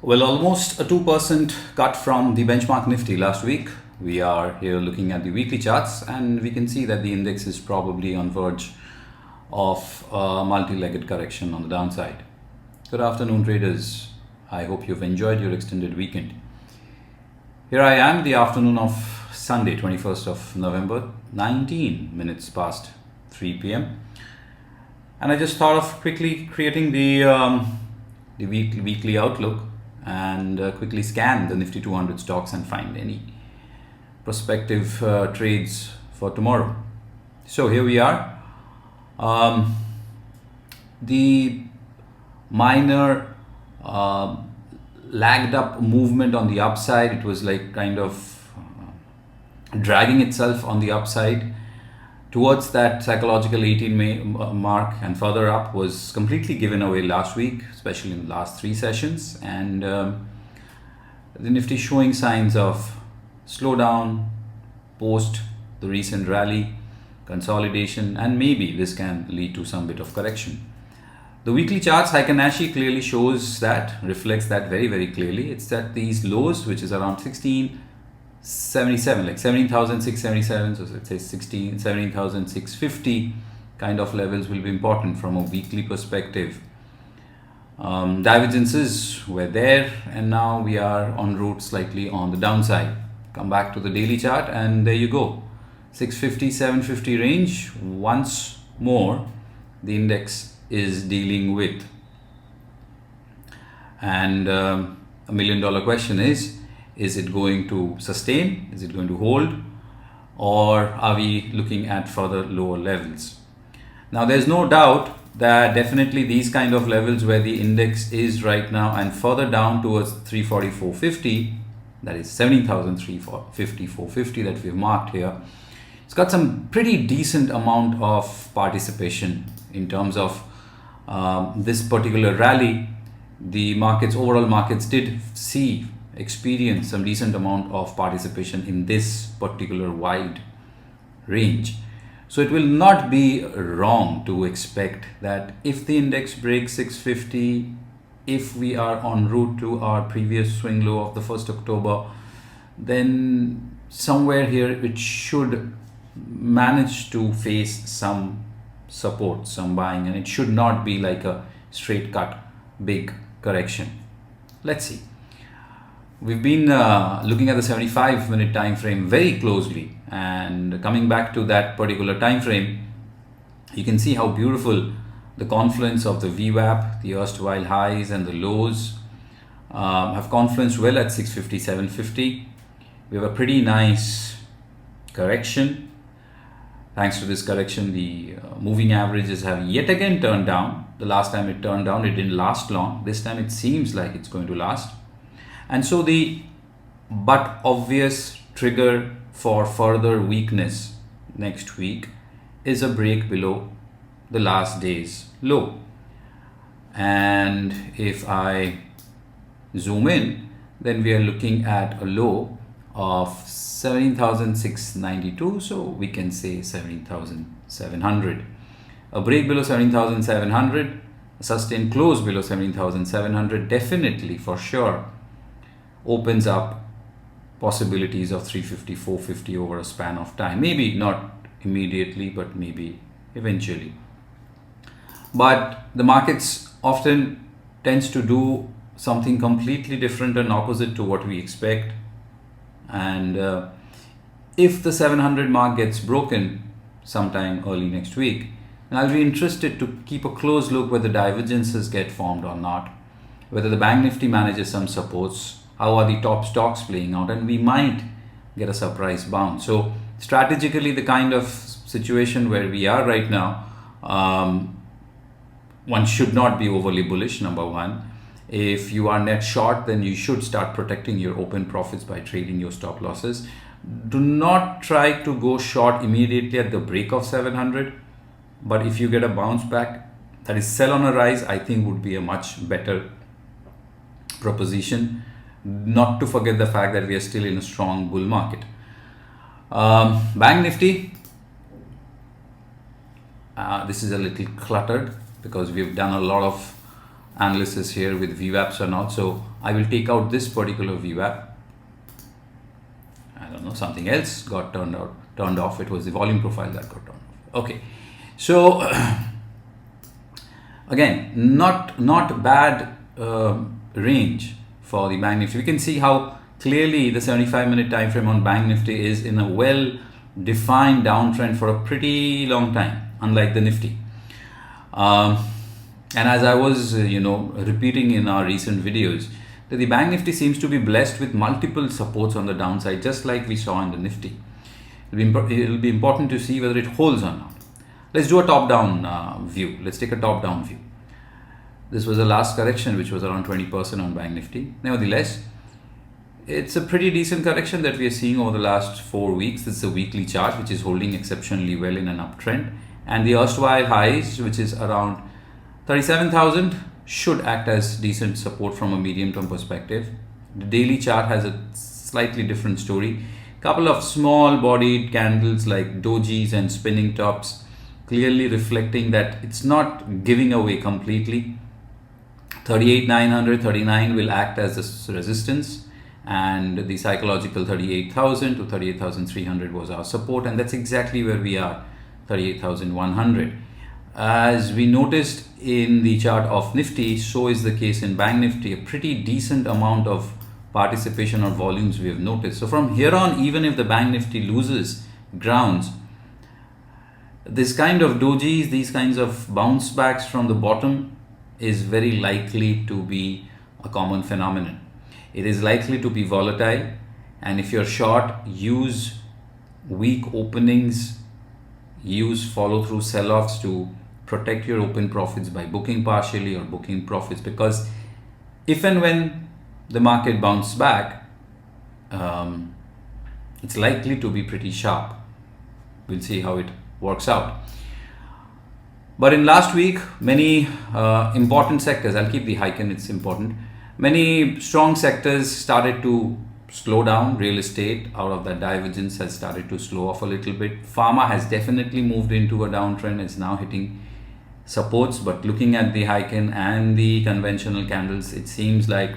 Well, almost a 2% cut from the benchmark Nifty last week. We are here looking at the weekly charts and we can see that the index is probably on verge of a multi-legged correction on the downside. Good afternoon, traders. I hope you've enjoyed your extended weekend. Here I am, the afternoon of Sunday, 21st of November, 19 minutes past 3 p.m. And I just thought of quickly creating the weekly outlook and quickly scan the Nifty 200 stocks and find any prospective trades for tomorrow. So here we are. The minor lagged up movement on the upside, it was like kind of dragging itself on the upside towards that psychological 18 mark and further up, was completely given away last week, especially in the last three sessions. And the Nifty showing signs of slowdown post the recent rally, consolidation, and maybe this can lead to some bit of correction. The weekly charts, Heiken-Ashi clearly shows that, reflects that very, very clearly. It's that these lows, which is around 1677, like 17,677, so let's say 17,650 kind of levels will be important from a weekly perspective. Divergences were there, and now we are en route slightly on the downside. Come back to the daily chart, and there you go. 650, 750 range. Once more, the index is dealing with. And $1 million question is it going to sustain? Is it going to hold? Or are we looking at further lower levels? Now, there's no doubt that definitely these kind of levels where the index is right now and further down towards 340-450, that is 17,350, 450 that we've marked here, it's got some pretty decent amount of participation in terms of this particular rally. The markets, overall markets did experience some decent amount of participation in this particular wide range. So it will not be wrong to expect that if the index breaks 650, if we are en route to our previous swing low of the 1st October, then somewhere here it should manage to face some support, some buying, and it should not be like a straight cut big correction. Let's see. We've been looking at the 75-minute time frame very closely, and coming back to that particular time frame, you can see how beautiful the confluence of the VWAP, the erstwhile highs and the lows have confluenced well at 650, 750. We have a pretty nice correction. Thanks to this correction, the moving averages have yet again turned down. The last time it turned down, it didn't last long. This time it seems like it's going to last. And so the but obvious trigger for further weakness next week is a break below the last day's low. And if I zoom in, then we are looking at a low of 17,692, so we can say 17,700. A break below 17,700, a sustained close below 17,700 definitely for sure opens up possibilities of 350, 450 over a span of time. Maybe not immediately, but maybe eventually. But the markets often tends to do something completely different and opposite to what we expect. And if the 700 mark gets broken sometime early next week, then I'll be interested to keep a close look whether divergences get formed or not, whether the Bank Nifty manages some supports, how are the top stocks playing out, and we might get a surprise bounce. So strategically, the kind of situation where we are right now, one should not be overly bullish, number one. If you are net short, then you should start protecting your open profits by trading your stop losses. Do not try to go short immediately at the break of 700, but if you get a bounce back, that is sell on a rise, I think would be a much better proposition. Not to forget the fact that we are still in a strong bull market. Bank Nifty, this is a little cluttered because we've done a lot of analysis here with VWAPs or not. So I will take out this particular VWAP. I don't know, something else got turned off. It was the volume profile that got turned off. Okay, so again, not bad range for the Bank Nifty. We can see how clearly the 75-minute time frame on Bank Nifty is in a well-defined downtrend for a pretty long time, unlike the Nifty. And as I was, repeating in our recent videos, that the Bank Nifty seems to be blessed with multiple supports on the downside, just like we saw in the Nifty. It'll be important to see whether it holds or not. Let's do a top-down view. Let's take a top-down view. This was the last correction, which was around 20% on Bank Nifty. Nevertheless, it's a pretty decent correction that we are seeing over the last 4 weeks. This is a weekly chart, which is holding exceptionally well in an uptrend. And the erstwhile highs, which is around 37,000, should act as decent support from a medium-term perspective. The daily chart has a slightly different story. Couple of small-bodied candles like dojis and spinning tops, clearly reflecting that it's not giving away completely. 38,900, 39 will act as the resistance, and the psychological 38,000 to 38,300 was our support, and that's exactly where we are, 38,100. As we noticed in the chart of Nifty, so is the case in Bank Nifty. A pretty decent amount of participation or volumes we have noticed. So from here on, even if the Bank Nifty loses grounds, this kind of dojis, these kinds of bounce backs from the bottom is very likely to be a common phenomenon. It is likely to be volatile, and if you're short, use weak openings, use follow-through sell-offs to protect your open profits by booking partially or booking profits, because if and when the market bounces back, it's likely to be pretty sharp. We'll see how it works out. But in last week, many important sectors, I'll keep the Heiken, it's important. Many strong sectors started to slow down. Real estate, out of that divergence, has started to slow off a little bit. Pharma has definitely moved into a downtrend. It's now hitting supports, but looking at the Heiken and the conventional candles, it seems like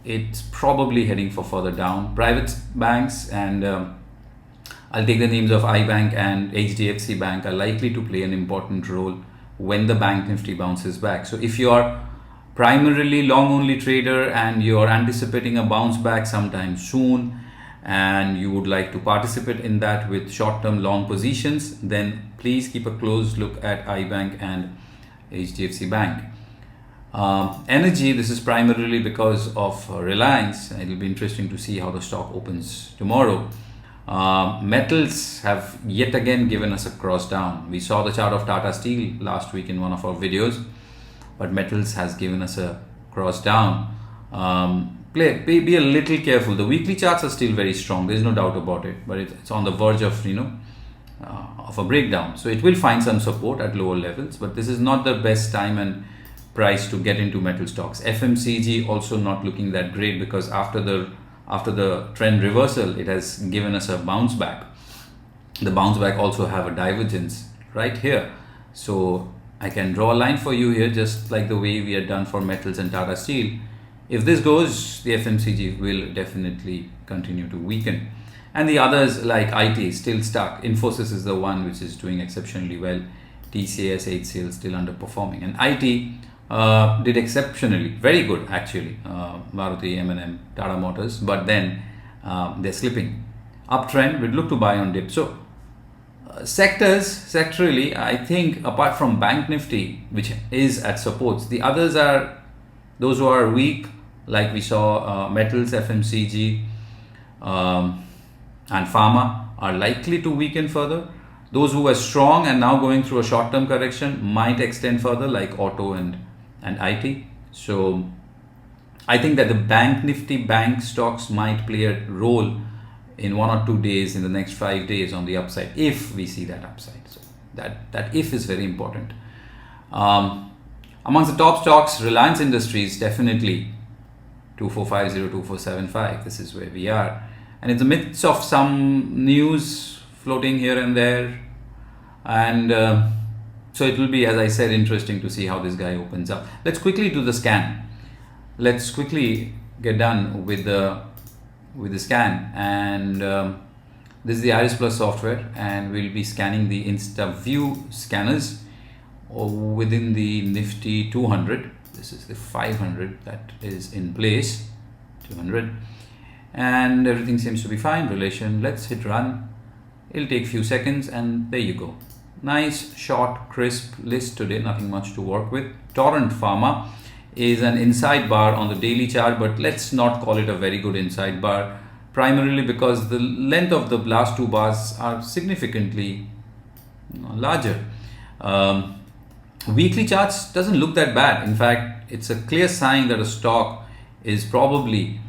it's probably heading for further down. Private banks, and I'll take the names of iBank and HDFC Bank, are likely to play an important role when the Bank Nifty bounces back. So if you are primarily long only trader and you are anticipating a bounce back sometime soon, and you would like to participate in that with short-term long positions, then please keep a close look at iBank and HDFC Bank. Energy, this is primarily because of Reliance. It will be interesting to see how the stock opens tomorrow. Metals have yet again given us a cross down. We saw the chart of Tata Steel last week in one of our videos, but metals has given us a cross down. Be a little careful. The weekly charts are still very strong. There's no doubt about it, but it's on the verge of of a breakdown. So it will find some support at lower levels, but this is not the best time and price to get into metal stocks. FMCG also not looking that great, because after the trend reversal, it has given us a bounce back. The bounce back also have a divergence right here. So I can draw a line for you here, just like the way we had done for metals and Tata Steel. If this goes, the FMCG will definitely continue to weaken. And the others like IT still stuck. Infosys is the one which is doing exceptionally well. TCS, HCL still underperforming. And IT did exceptionally, very good actually. Maruti, M&M, Tata Motors, but then they're slipping. Uptrend, we'd look to buy on dip. So sectorally, I think apart from Bank Nifty, which is at supports, the others are those who are weak, like we saw metals, FMCG, and pharma are likely to weaken further. Those who were strong and now going through a short-term correction might extend further, like auto and IT. So I think that the Bank Nifty bank stocks might play a role in 1 or 2 days in the next 5 days on the upside, if we see that upside. So that if is very important. Amongst the top stocks, Reliance Industries definitely 2450, 2475. This is where we are, and in the midst of some news floating here and there, and So it will be, as I said, interesting to see how this guy opens up. Let's quickly do the scan. Let's quickly get done with the scan, and this is the Iris Plus software, and we'll be scanning the InstaView scanners within the Nifty 200. This is the 500 that is in place, 200, and everything seems to be fine. Relation, let's hit run. It'll take a few seconds, and there you go. Nice, short, crisp list today, nothing much to work with. Torrent Pharma is an inside bar on the daily chart, but let's not call it a very good inside bar, primarily because the length of the last two bars are significantly larger. Weekly charts doesn't look that bad. In fact, it's a clear sign that a stock is probably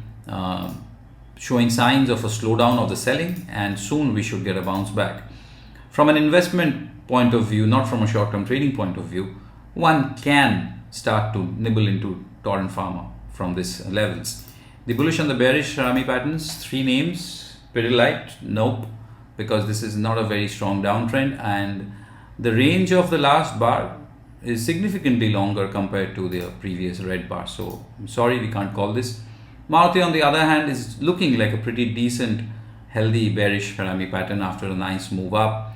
showing signs of a slowdown of the selling, and soon we should get a bounce back. From an investment point of view, not from a short-term trading point of view, one can start to nibble into Torrent Pharma from these levels. The bullish and the bearish Rami patterns, 3 names, pretty light, nope, because this is not a very strong downtrend, and the range of the last bar is significantly longer compared to the previous red bar. So I'm sorry, we can't call this. Maruti, on the other hand, is looking like a pretty decent, healthy bearish Rami pattern after a nice move up.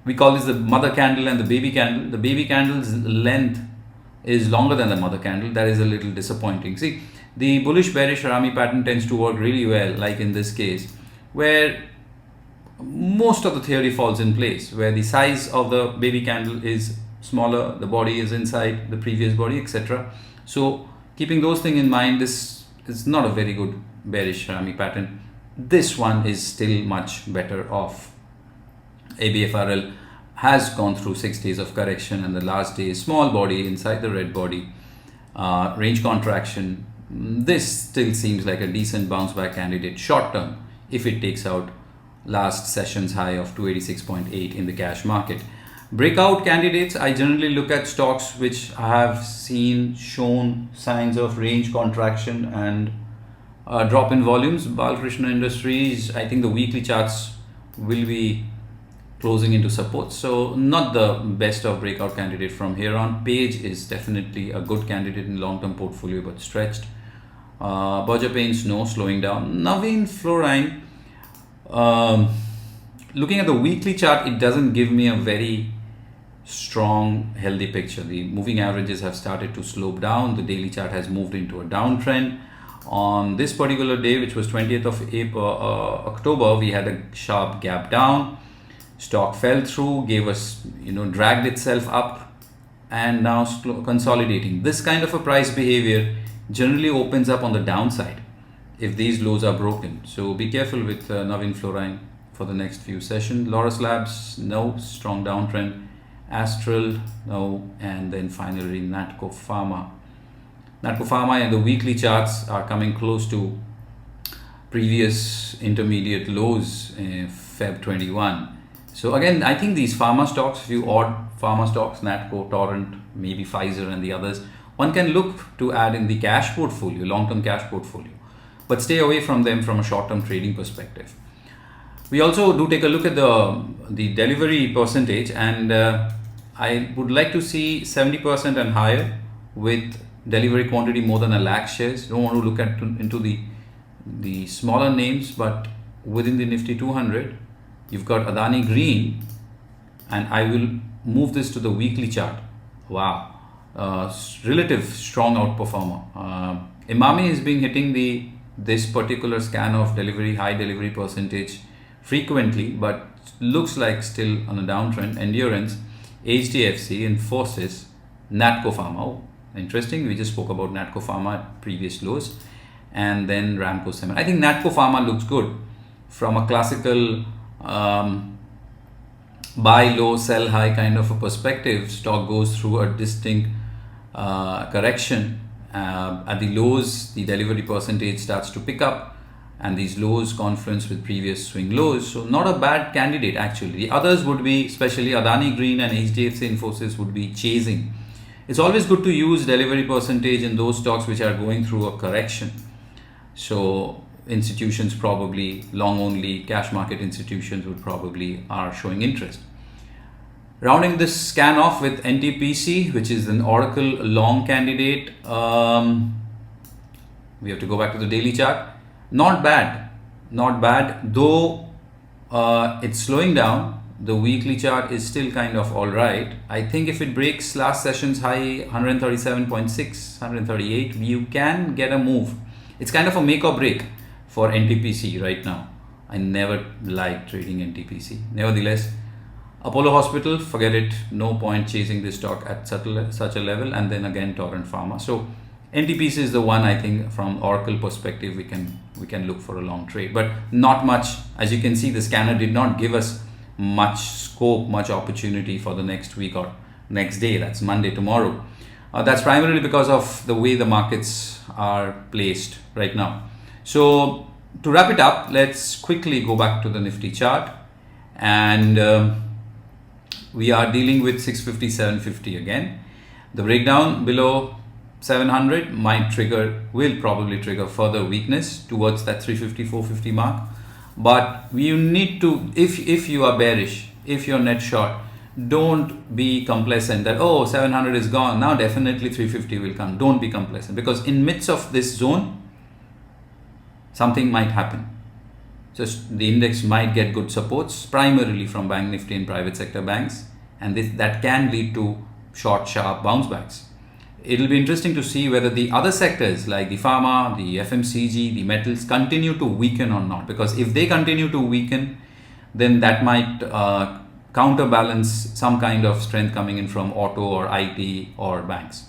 We call this the mother candle and the baby candle. The baby candle's length is longer than the mother candle. That is a little disappointing. See, the bullish bearish Rami pattern tends to work really well, like in this case, where most of the theory falls in place, where the size of the baby candle is smaller, the body is inside the previous body, etc. So keeping those things in mind, this is not a very good bearish Rami pattern. This one is still much better off. ABFRL has gone through 6 days of correction, and the last day is small body inside the red body, range contraction. This still seems like a decent bounce back candidate short term if it takes out last session's high of 286.8 in the cash market. Breakout candidates, I generally look at stocks which have shown signs of range contraction and drop in volumes. Balkrishna Industries, I think the weekly charts will be closing into support, so not the best of breakout candidate from here on. Page is definitely a good candidate in long-term portfolio, but stretched. Berger Paints, no, slowing down. Nov’21, looking at the weekly chart, it doesn't give me a very strong, healthy picture. The moving averages have started to slope down. The daily chart has moved into a downtrend. On this particular day, which was 20th of October, we had a sharp gap down. Stock fell through, gave us, dragged itself up, and now consolidating. This kind of a price behavior generally opens up on the downside if these lows are broken. So be careful with Nov’21 for the next few sessions. Laurus Labs, no, strong downtrend. Astral, no, and then finally Natco Pharma. Natco Pharma and the weekly charts are coming close to previous intermediate lows in Feb 21. So again, I think these pharma stocks, few odd pharma stocks, Natco, Torrent, maybe Pfizer and the others, one can look to add in the cash portfolio, long-term cash portfolio, but stay away from them from a short-term trading perspective. We also do take a look at the delivery percentage, and I would like to see 70% and higher with delivery quantity more than 1 lakh shares. Don't want to look into the smaller names, but within the Nifty 200, you've got Adani Green, and I will move this to the weekly chart. Wow, relative strong outperformer. Imami has been hitting this particular scan of high delivery percentage frequently, but looks like still on a downtrend. Endurance, HDFC, Infosys, Natco Pharma. Oh, interesting. We just spoke about Natco Pharma at previous lows, and then Ramco Cement. I think Natco Pharma looks good from a classical buy low, sell high kind of a perspective. Stock goes through a distinct correction. At the lows, the delivery percentage starts to pick up, and these lows confluence with previous swing lows. So not a bad candidate actually. The others would be, especially Adani Green and HDFC Infosys, would be chasing. It's always good to use delivery percentage in those stocks which are going through a correction. So institutions, probably long only cash market institutions, would probably are showing interest. Rounding this scan off with NTPC, which is an Oracle long candidate. We have to go back to the daily chart. Not bad, though it's slowing down. The weekly chart is still kind of all right. I think if it breaks last session's high 137.6, 138, you can get a move. It's kind of a make or break for NTPC right now. I never liked trading NTPC. Nevertheless, Apollo Hospital, forget it. No point chasing this stock at such a level. And then again, Torrent Pharma. So NTPC is the one, I think, from Oracle perspective, we can look for a long trade, but not much. As you can see, the scanner did not give us much scope, much opportunity for the next week or next day. That's Monday, tomorrow. That's primarily because of the way the markets are placed right now. So to wrap it up, let's quickly go back to the Nifty chart, and we are dealing with 650, 750 again. The breakdown below 700 will probably trigger further weakness towards that 350, 450 mark. But you need to, if you are bearish, if you're net short, don't be complacent that, oh, 700 is gone, now definitely 350 will come. Don't be complacent, because in midst of this zone, something might happen. Just the index might get good supports, primarily from Bank Nifty and private sector banks, and that can lead to short, sharp bounce backs. It'll be interesting to see whether the other sectors like the pharma, the FMCG, the metals continue to weaken or not. Because if they continue to weaken, then that might counterbalance some kind of strength coming in from auto or IT or banks.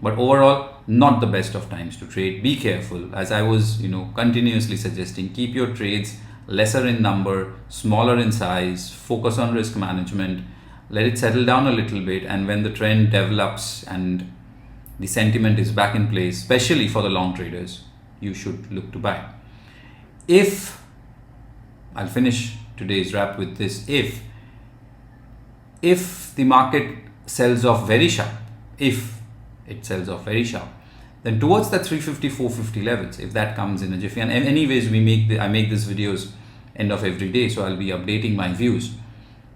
But overall, not the best of times to trade. Be careful, as I was continuously suggesting. Keep your trades lesser in number, smaller in size, focus on risk management, let it settle down a little bit, and when the trend develops and the sentiment is back in place, especially for the long traders, you should look to buy. I'll finish today's wrap with this, if the market sells off very sharp, then towards the 350, 450 levels, if that comes in a jiffy, and anyways, I make these videos end of every day, so I'll be updating my views.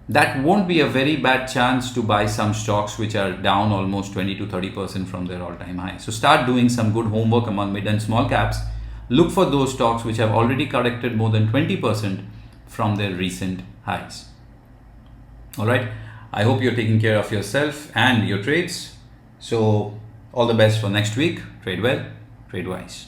That won't be a very bad chance to buy some stocks which are down almost 20 to 30% from their all-time high. So start doing some good homework among mid and small caps. Look for those stocks which have already corrected more than 20% from their recent highs. All right. I hope you're taking care of yourself and your trades. So all the best for next week. Trade well, trade wise.